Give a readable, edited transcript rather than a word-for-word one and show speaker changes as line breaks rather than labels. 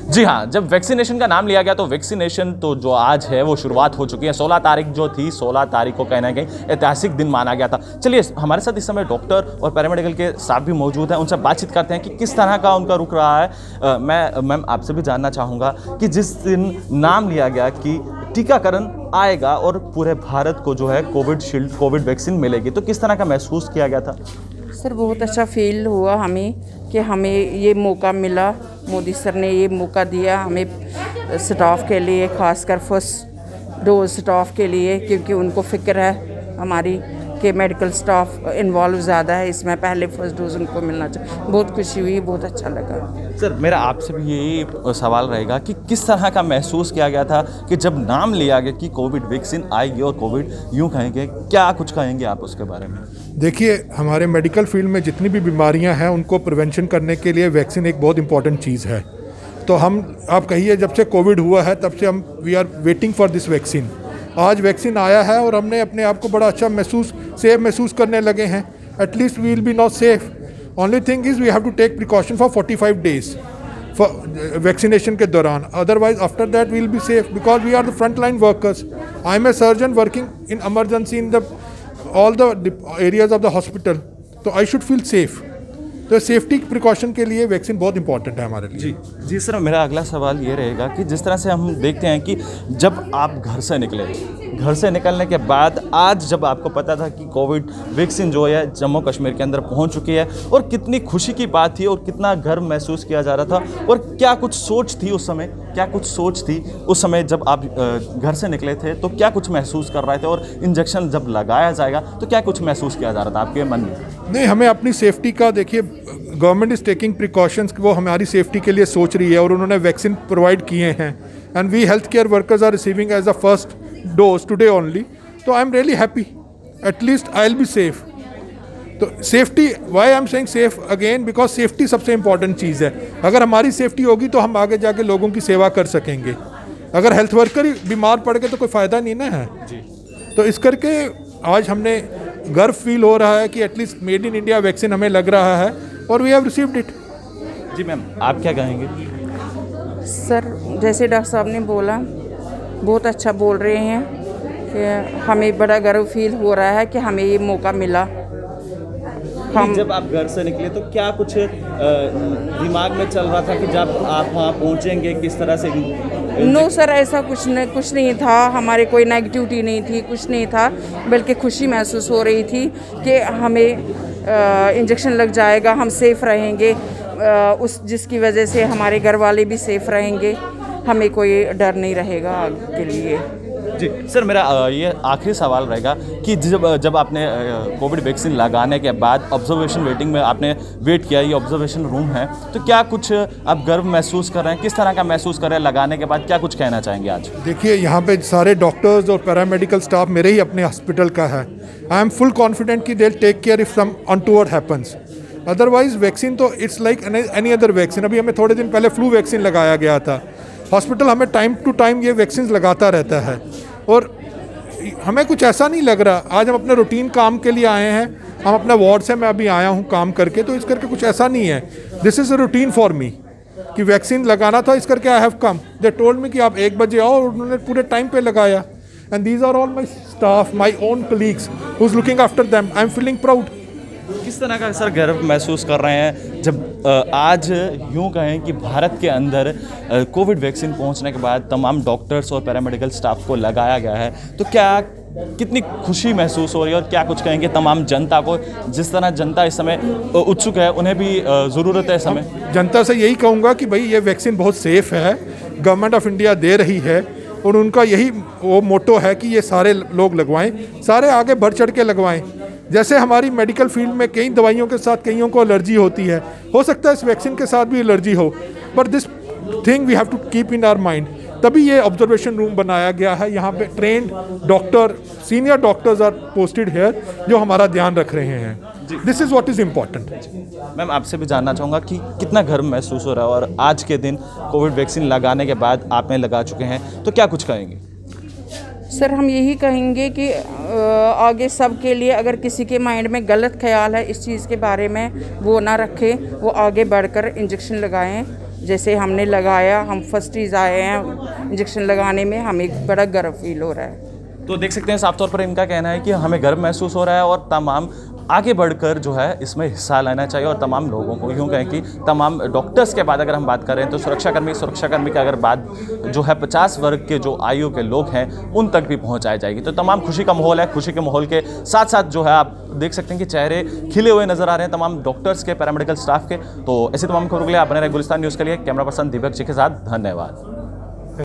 जी हाँ, जब वैक्सीनेशन का नाम लिया गया तो वैक्सीनेशन तो जो आज है वो शुरुआत हो चुकी है। 16 तारीख जो थी, 16 तारीख को कहीं ना कहीं ऐतिहासिक दिन माना गया था। चलिए, हमारे साथ इस समय डॉक्टर और पैरामेडिकल के स्टाफ भी मौजूद हैं, उनसे बातचीत करते हैं कि किस तरह का उनका रुख रहा है। मैं मैम आपसे भी जानना चाहूँगा कि जिस दिन नाम लिया गया कि टीकाकरण आएगा और पूरे भारत को जो है कोविड वैक्सीन मिलेगी, तो किस तरह का महसूस किया गया था?
सर बहुत अच्छा फील हुआ हमें कि हमें ये मौका मिला, मोदी सर ने ये मौका दिया हमें स्टाफ के लिए, खासकर फर्स्ट डोज स्टाफ के लिए, क्योंकि उनको फ़िक्र है हमारी कि मेडिकल स्टाफ इन्वॉल्व ज़्यादा है इसमें, पहले फर्स्ट डोज उनको मिलना चाहिए। बहुत खुशी हुई, बहुत अच्छा लगा।
सर, मेरा आपसे भी यही सवाल रहेगा कि किस तरह का महसूस किया गया था कि जब नाम लिया गया कि कोविड वैक्सीन आएगी और कोविड यूँ कहेंगे, क्या कुछ कहेंगे आप उसके बारे में?
देखिए, हमारे मेडिकल फील्ड में जितनी भी बीमारियां हैं उनको प्रिवेंशन करने के लिए वैक्सीन एक बहुत इंपॉर्टेंट चीज़ है। तो आप कहिए, जब से कोविड हुआ है तब से हम we are waiting for this vaccine. आज वैक्सीन आया है और हमने अपने आप को बड़ा अच्छा सेफ महसूस करने लगे हैं। At least we will be not safe, only thing is we have to take precaution for 45 days for vaccination के दौरान। Otherwise after that we will be safe because we are the front line workers. I am a surgeon working in emergency in the all the areas of the hospital, तो I should feel safe। तो safety precaution के लिए vaccine बहुत important है हमारे लिए।
जी sir, मेरा अगला सवाल ये रहेगा कि जिस तरह से हम देखते हैं कि जब आप घर से निकलने के बाद आज जब आपको पता था कि कोविड वैक्सीन जो है जम्मू कश्मीर के अंदर पहुंच चुकी है, और कितनी खुशी की बात थी और कितना गर्व महसूस किया जा रहा था, और क्या कुछ सोच थी उस समय जब आप घर से निकले थे, तो क्या कुछ महसूस कर रहे थे, और इंजेक्शन जब लगाया जाएगा तो क्या कुछ महसूस किया जा रहा था आपके मन में?
नहीं, हमें अपनी सेफ्टी का, देखिए गवर्नमेंट इज़ टेकिंग प्रिकॉशंस, वो हमारी सेफ्टी के लिए सोच रही है और उन्होंने वैक्सीन प्रोवाइड किए हैं। And we health care workers are receiving as a first dose today only. तो I am really happy, at least I will be safe. तो safety, why I am saying safe again, because safety सबसे important चीज़ है। अगर हमारी safety होगी तो हम आगे जाके लोगों की सेवा कर सकेंगे। अगर हेल्थ वर्कर ही बीमार पड़ गए तो कोई फ़ायदा नहीं ना है जी। तो इस करके आज हमने गर्व फील हो रहा है कि at least made in India vaccine हमें लग रहा है और वी हैव रिसीव्ड इट।
जी मैम, आप क्या कहेंगे?
सर, जैसे डॉक्टर साहब ने बोला, बहुत अच्छा बोल रहे हैं कि हमें बड़ा गर्व फील हो रहा है कि हमें ये मौका मिला।
जब आप घर से निकले तो क्या कुछ दिमाग में चल रहा था कि जब आप वहाँ पहुँचेंगे किस तरह से?
नो सर, ऐसा कुछ नहीं था, हमारे कोई नेगेटिविटी नहीं थी, कुछ नहीं था, बल्कि खुशी महसूस हो रही थी कि हमें इंजेक्शन लग जाएगा, हम सेफ़ रहेंगे, जिसकी वजह से हमारे घर वाले भी सेफ़ रहेंगे, हमें कोई डर नहीं रहेगा आगे के लिए।
जी सर, मेरा ये आखिरी सवाल रहेगा कि जब आपने कोविड वैक्सीन लगाने के बाद ऑब्जर्वेशन वेटिंग में आपने वेट किया, ये ऑब्जर्वेशन रूम है, तो क्या कुछ आप गर्व महसूस कर रहे हैं? किस तरह का महसूस कर रहे हैं लगाने के बाद? क्या कुछ कहना चाहेंगे आज?
देखिए, यहाँ पे सारे डॉक्टर्स और पैरामेडिकल स्टाफ मेरे ही अपने हॉस्पिटल का है। आई एम फुल कॉन्फिडेंट कि they will take care if some untoward happens. Otherwise vaccine तो it's like any other vaccine. अभी हमें थोड़े दिन पहले फ्लू वैक्सीन लगाया गया था। हॉस्पिटल हमें टाइम टू टाइम ये वैक्सीन लगाता रहता है और हमें कुछ ऐसा नहीं लग रहा। आज हम अपने रूटीन काम के लिए आए हैं, हम अपना वार्ड से मैं अभी आया हूँ काम करके, तो इस करके कुछ ऐसा नहीं है। This is a routine for me कि वैक्सीन लगाना था, इस करके I have come. They told me कि आप 1 बजे आओ, और उन्होंने पूरे टाइम पे लगाया। And these are all my staff, my own colleagues who is looking after them. I am feeling proud.
किस तरह का सर गर्व महसूस कर रहे हैं जब आज यूँ कहें कि भारत के अंदर कोविड वैक्सीन पहुंचने के बाद तमाम डॉक्टर्स और पैरामेडिकल स्टाफ को लगाया गया है, तो कितनी खुशी महसूस हो रही है, और क्या कुछ कहेंगे तमाम जनता को? जिस तरह जनता इस समय उत्सुक है, उन्हें भी ज़रूरत है इस समय।
जनता से यही कहूँगा कि भाई ये वैक्सीन बहुत सेफ़ है, गवर्नमेंट ऑफ इंडिया दे रही है, और उनका यही वो मोटो है कि ये सारे लोग लगवाएं, सारे आगे बढ़ चढ़ के लगवाएं। जैसे हमारी मेडिकल फील्ड में कई दवाइयों के साथ कईयों को एलर्जी होती है, हो सकता है इस वैक्सीन के साथ भी एलर्जी हो, but this thing we have to keep in our mind. तभी ये ऑब्जर्वेशन रूम बनाया गया है। यहाँ पे trained doctor, senior doctors are posted here, जो हमारा ध्यान रख रहे हैं। This is what is important.
Ma'am, आपसे भी जानना चाहूँगा कि कितना गर्व महसूस हो रहा है, और आज के दिन कोविड वैक्सीन लगाने के बाद आपने लगा चुके हैं, तो क्या कुछ कहेंगे?
सर, हम यही कहेंगे कि आगे सब के लिए, अगर किसी के माइंड में गलत ख्याल है इस चीज़ के बारे में, वो ना रखें, वो आगे बढ़कर इंजेक्शन लगाएं, जैसे हमने लगाया, हम फर्स्टीज आए हैं इंजेक्शन लगाने में, हमें बड़ा गर्व फील हो रहा है।
तो देख सकते हैं साफ तौर पर इनका कहना है कि हमें गर्व महसूस हो रहा है और तमाम आगे बढ़कर जो है इसमें हिस्सा लेना चाहिए और तमाम लोगों को, यूँ कहें कि तमाम डॉक्टर्स के बाद अगर हम बात करें तो सुरक्षाकर्मी की अगर बात जो है 50 वर्ग के जो आयु के लोग हैं उन तक भी पहुंचाई जाएगी। तो तमाम खुशी का माहौल है। खुशी के माहौल के साथ साथ जो है आप देख सकते हैं कि चेहरे खिले हुए नजर आ रहे हैं तमाम डॉक्टर्स के, पैरामेडिकल स्टाफ के। तो ऐसी तमाम खबरों के लिए आप बने रहे गुलिस्तान न्यूज़ के लिए। कैमरा पर्सन दीपक जी के साथ धन्यवाद।